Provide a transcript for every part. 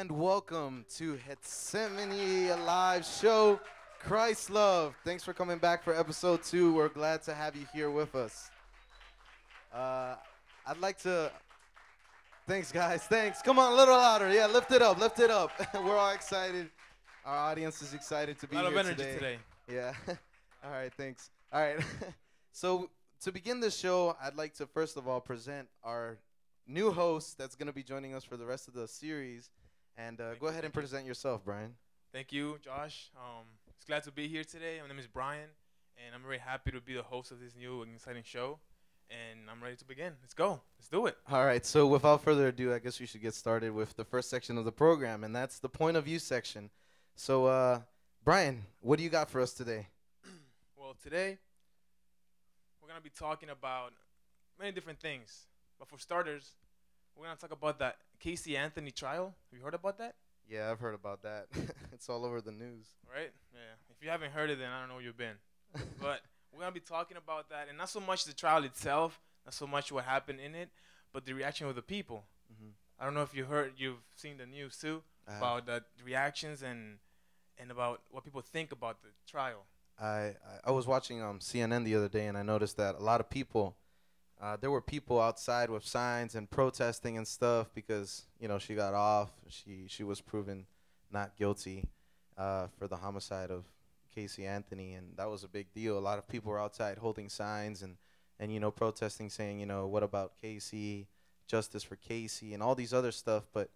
and welcome to Gethsemane Live Show, Christ Love. Thanks for coming back for episode 2. We're glad to have you here with us. Uh, I'd like to... Thanks, guys. Thanks. Come on, a little louder. Yeah, lift it up. Lift it up. We're all excited. Our audience is excited to be A lot here of energy today. today. Yeah. All right, thanks. All right. So to begin the show, I'd like to first of all present our new host that's going to be joining us for the rest of the series. And go ahead and present yourself, Brian. Thank you, Josh. It's glad to be here today. My name is Brian, and I'm very happy to be the host of this new and exciting show. And I'm ready to begin. Let's go. Let's do it. All right, so without further ado, I guess we should get started with the first section of the program, and that's the point of view section. So, Brian, what do you got for us today? Well, today we're going to be talking about many different things. But for starters, we're going to talk about that Casey Anthony trial. Have you heard about that? Yeah, I've heard about that. It's all over the news. Right? Yeah. If you haven't heard it, then I don't know where you've been. But we're going to be talking about that, and not so much the trial itself, not so much what happened in it, but the reaction of the people. Mm-hmm. I don't know if you've seen the news too, about the reactions and about what people think about the trial. I was watching CNN the other day, and I noticed that a lot of people, there were people outside with signs and protesting and stuff because, you know, she got off. She was proven not guilty for the homicide of Casey Anthony, and that was a big deal. A lot of people were outside holding signs and you know, protesting, saying, you know, what about Casey, justice for Casey, and all these other stuff. But,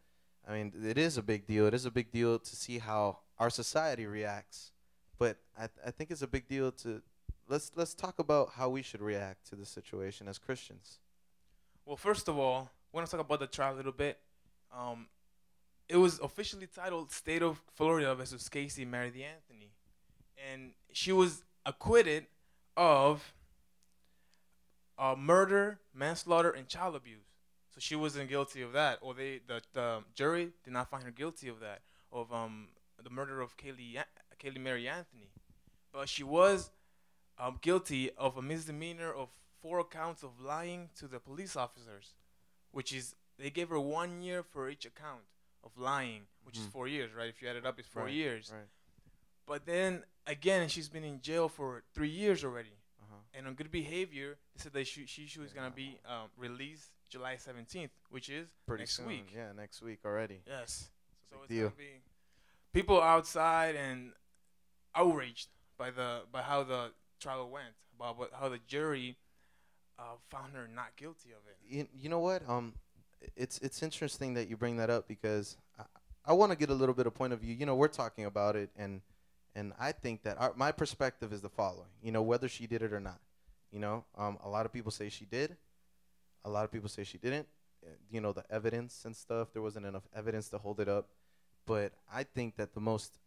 I mean, it is a big deal. It is a big deal to see how our society reacts. But I think it's a big deal to let's talk about how we should react to the situation as Christians. Well, first of all, I want to talk about the trial a little bit. It was officially titled State of Florida versus Casey Mary Anthony. And she was acquitted of murder, manslaughter, and child abuse. So she wasn't guilty of that, or the jury did not find her guilty of that, of the murder of Kaylee Mary Anthony. But she was guilty of a misdemeanor of 4 counts of lying to the police officers, which is, they gave her 1 year for each account of lying, which is 4 years, right? If you add it up, it's 4 years. Right. But then, again, she's been in jail for 3 years already. Uh-huh. And on good behavior, they said that she was going to be released July 17th, which is Pretty next soon. week. Yeah, next week already. Yes. So big it's deal. going to be people outside and outraged by how the trial went, about how the jury found her not guilty of it. You know what? It's interesting that you bring that up because I want to get a little bit of point of view. You know, we're talking about it, and I think that my perspective is the following. You know, whether she did it or not. You know, a lot of people say she did. A lot of people say she didn't. You know, the evidence and stuff, there wasn't enough evidence to hold it up. But I think that the most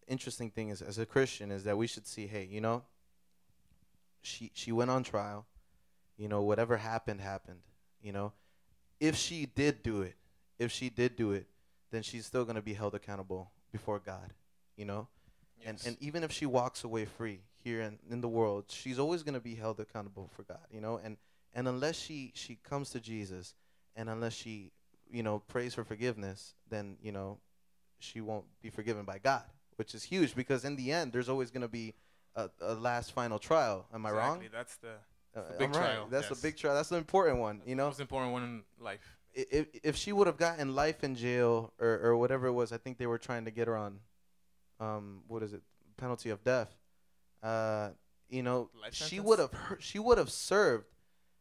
interesting thing is, as a Christian, is that we should see, hey, you know, she went on trial. You know, whatever happened, happened. You know, if she did do it, then she's still going to be held accountable before God, you know. Yes. And even if she walks away free here in the world, she's always going to be held accountable for God, you know. And unless she comes to Jesus, and unless she, you know, prays for forgiveness, then, you know, she won't be forgiven by God, which is huge because in the end, there's always going to be a last final trial. Am I wrong? Exactly. That's the big trial. That's yes. the big trial. That's the important one, That's you the know. most important one in life. If she would have gotten life in jail or whatever it was, I think they were trying to get her on, what is it, penalty of death. You know, Life she sentence? would have served,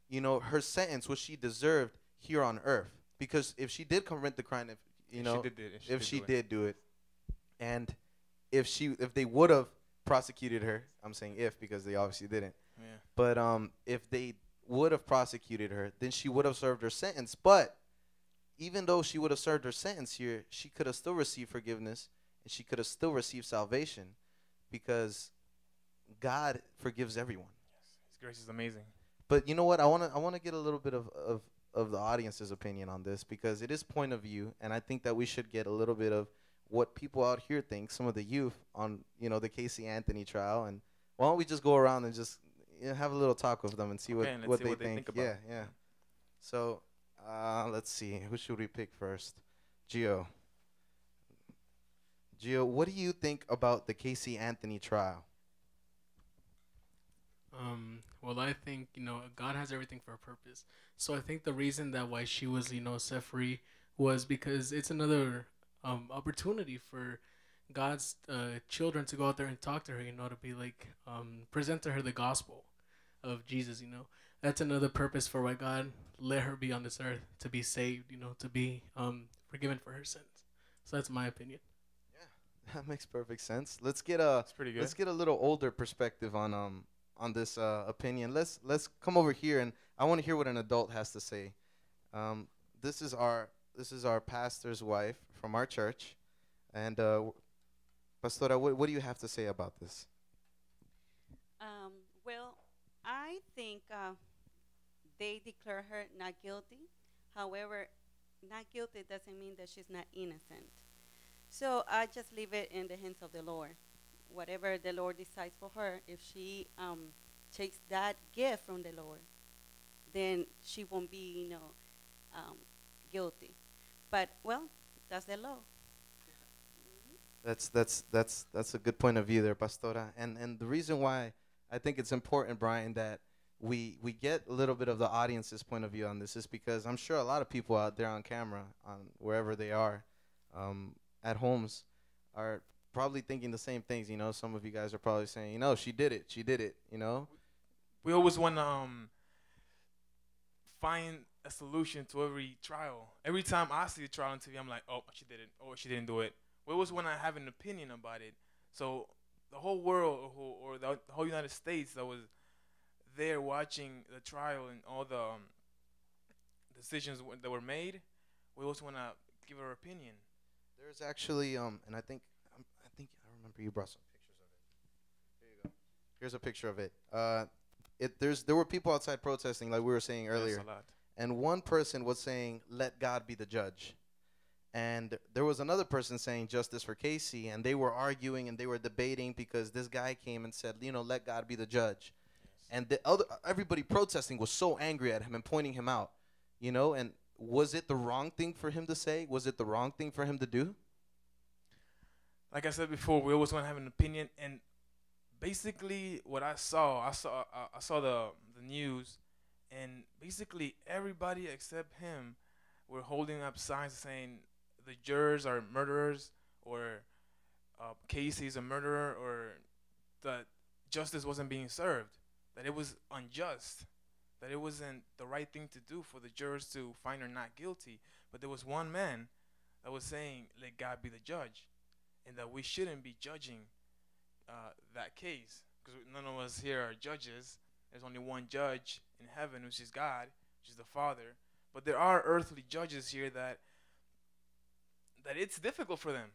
you know, her sentence which she deserved here on earth. Because if she did commit the crime, if she did do it, and if they would have prosecuted her, I'm saying if because they obviously didn't. Yeah. But if they would have prosecuted her, then she would have served her sentence. But even though she would have served her sentence here, she could have still received forgiveness, and she could have still received salvation, because God forgives everyone. Yes. His grace is amazing. But you know what? I wanna get a little bit of the audience's opinion on this because it is point of view, and I think that we should get a little bit of what people out here think, some of the youth, on, you know, the Casey Anthony trial. And why don't we just go around and just, you know, have a little talk with them and see what they think. about. Yeah. So let's see. Who should we pick first? Gio. Gio, what do you think about the Casey Anthony trial? Well, I think God has everything for a purpose. So I think the reason that why she was set free was because it's another opportunity for God's children to go out there and talk to her. To be like present to her the gospel of Jesus. That's another purpose for why God let her be on this earth to be saved. To be forgiven for her sins. So that's my opinion. Yeah, that makes perfect sense. Let's get a little older perspective on this opinion. Let's come over here, and I want to hear what an adult has to say. Um, this is our pastor's wife from our church, and Pastora, what do you have to say about this? Well, I think they declare her not guilty. However, not guilty doesn't mean that she's not innocent. So I just leave it in the hands of the Lord. Whatever the Lord decides for her, if she takes that gift from the Lord, then she won't be, um, guilty. But well, that's the law. That's a good point of view there, Pastora. And the reason why I think it's important, Brian, that we get a little bit of the audience's point of view on this is because I'm sure a lot of people out there on camera, on wherever they are, um, at homes, are probably thinking the same things. Some of you guys are probably saying, she did it, she did it. We always want to find a solution to every trial. Every time I see a trial on TV, I'm like, oh, she did it. Oh, she didn't do it. We always want to have an opinion about it. So the whole world or the whole United States that was there watching the trial and all the decisions that were made, we always want to give our opinion. There's actually and I remember you brought some pictures of it. Here you go. Here's a picture of it. There were people outside protesting, like we were saying Yes, earlier, a lot. and one person was saying, "Let God be the judge," and there was another person saying, "Justice for Casey," and they were arguing and they were debating because this guy came and said, "Let God be the judge," and the other everybody protesting was so angry at him and pointing him out, and was it the wrong thing for him to say? Was it the wrong thing for him to do? Like I said before, we always want to have an opinion. And basically, what I saw the news, and basically everybody except him were holding up signs saying the jurors are murderers, or Casey's a murderer, or that justice wasn't being served, that it was unjust, that it wasn't the right thing to do for the jurors to find her not guilty. But there was one man that was saying, "Let God be the judge," and that we shouldn't be judging that case, because none of us here are judges. There's only one judge in heaven, which is God, which is the Father. But there are earthly judges here that it's difficult for them,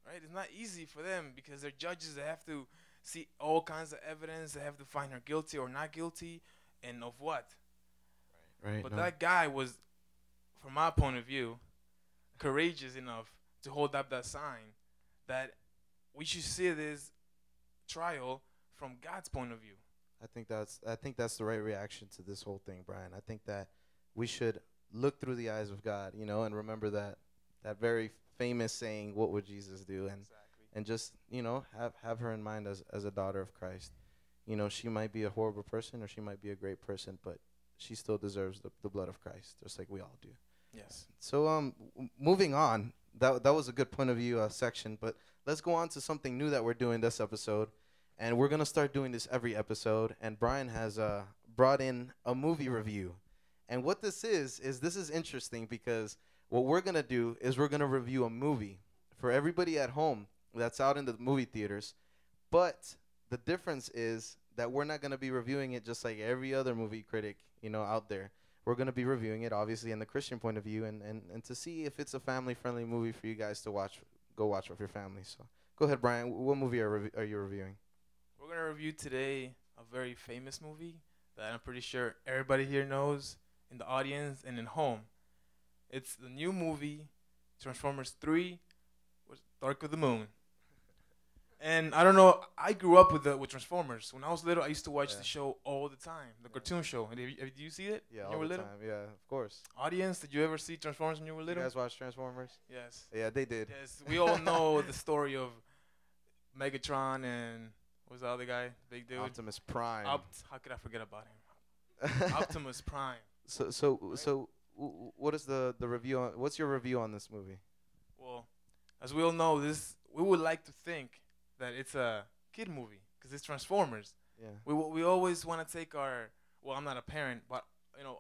right? It's not easy for them because they're judges. They have to see all kinds of evidence. They have to find her guilty or not guilty, and of what. Right. But No. that guy was, from my point of view, courageous enough to hold up that sign that we should see this trial from God's point of view. I think that's the right reaction to this whole thing, Brian. I think that we should look through the eyes of God, and remember that very famous saying, "What would Jesus do?" Exactly. And just have her in mind as a daughter of Christ. She might be a horrible person or she might be a great person, but she still deserves the blood of Christ, just like we all do. Yes. So moving on, that was a good point of view section, but let's go on to something new that we're doing this episode, and we're gonna start doing this every episode. And Brian has brought in a movie review, and what this is interesting because what we're gonna do is we're gonna review a movie for everybody at home that's out in the movie theaters, but the difference is that we're not gonna be reviewing it just like every other movie critic out there. We're going to be reviewing it obviously in the Christian point of view, and to see if it's a family friendly movie for you guys to go watch with your family. So go ahead, Brian. What movie are you reviewing? We're going to review today a very famous movie that I'm pretty sure everybody here knows in the audience and in home. It's the new movie, Transformers 3, Dark of the Moon. And I don't know. I grew up with Transformers. When I was little, I used to watch Yeah. the show all the time, the Yeah. cartoon show. And did you see it Yeah, when all you were the little? time. Yeah, of course. Audience, did you ever see Transformers when you were You little? guys watch Transformers? Yes. Yeah, they did. Yes. We all know the story of Megatron and what was the other guy? Big dude. Optimus Prime. How could I forget about him? Optimus Prime. What is the review on? What's your review on this movie? Well, as we all know, we would like to think that it's a kid movie because it's Transformers. Yeah. We always want to take our, well, I'm not a parent, but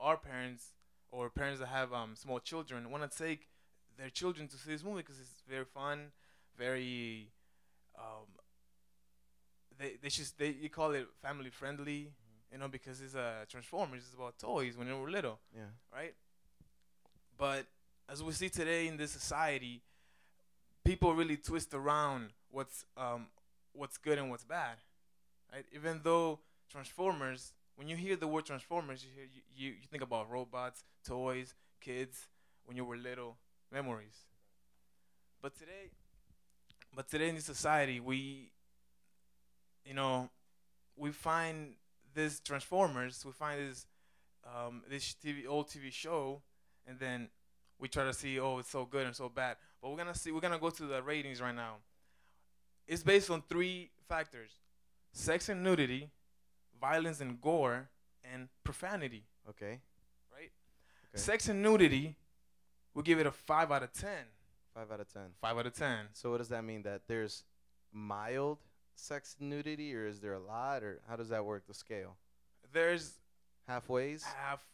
our parents or parents that have small children want to take their children to see this movie because it's very fun, very they you call it family friendly, because it's Transformers. It's about toys when they were little, Yeah. right? But as we see today in this society, people really twist around what's good and what's bad, right? Even though Transformers, when you hear the word Transformers, you think about robots, toys, kids when you were little, memories. But today in this society, you know, we find this Transformers, we find this old TV show, and then we try to see, oh, it's so good and so bad. But we're gonna go to the ratings right now. It's based on 3 factors: sex and nudity, violence and gore, and profanity. Okay. Right? Okay. Sex and nudity, we give it a 5 out of 10. 5 out of 10. 5 out of 10. So what does that mean? That there's mild sex nudity, or is there a lot, or how does that work? The scale. There's Halfways.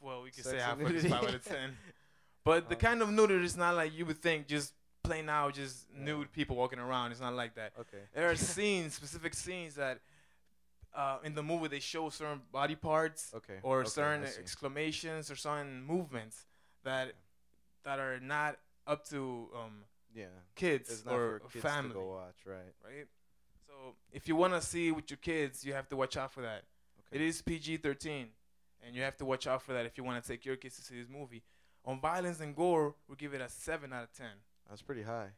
well, we could Sex say and half is nudity. 5 out of 10. But the kind of nudity is not like you would think, just plain out, just nude people walking around. It's not like that. Okay. There are scenes, specific scenes that in the movie they show certain body parts Okay. or Okay, certain I see. exclamations or certain movements that are not up to Yeah. kids It's not or for kids family, to go watch, right? right? So if you want to see with your kids, you have to watch out for that. Okay. It is PG-13, and you have to watch out for that if you want to take your kids to see this movie. On violence and gore, we'll give it a 7 out of 10. That's pretty high.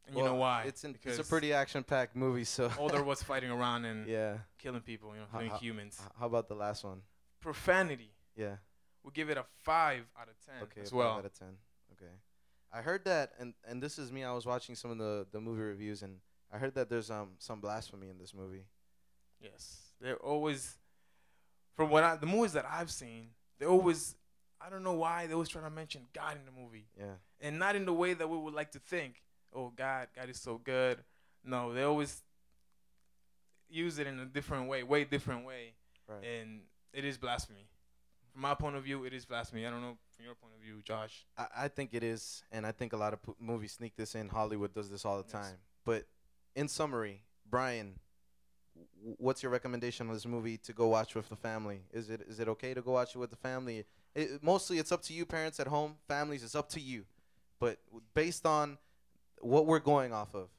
And you know why? It's a Because pretty action-packed movie, so. all there was fighting around and Yeah. killing people, How- killing how- humans. How about the last one? Profanity, Yeah. we'll give it a 5 out of 10 Okay. as 5 well. out of 10. Okay. I heard that, and this is me. I was watching some of the movie reviews, and I heard that there's some blasphemy in this movie. Yes, they're always, from the movies that I've seen, they always, I don't know why they always try to mention God in the movie, Yeah. and not in the way that we would like to think. Oh, God is so good. No, they always use it in a different way different way, Right. and it is blasphemy. From my point of view, it is blasphemy. I don't know from your point of view, Josh. I think it is, and I think a lot of movies sneak this in. Hollywood does this all the Yes. time. But in summary, Brian, what's your recommendation on this movie to go watch with the family? Is it okay to go watch it with the family? Mostly, it's up to you, parents at home. Families, it's up to you. But based on what we're going off of,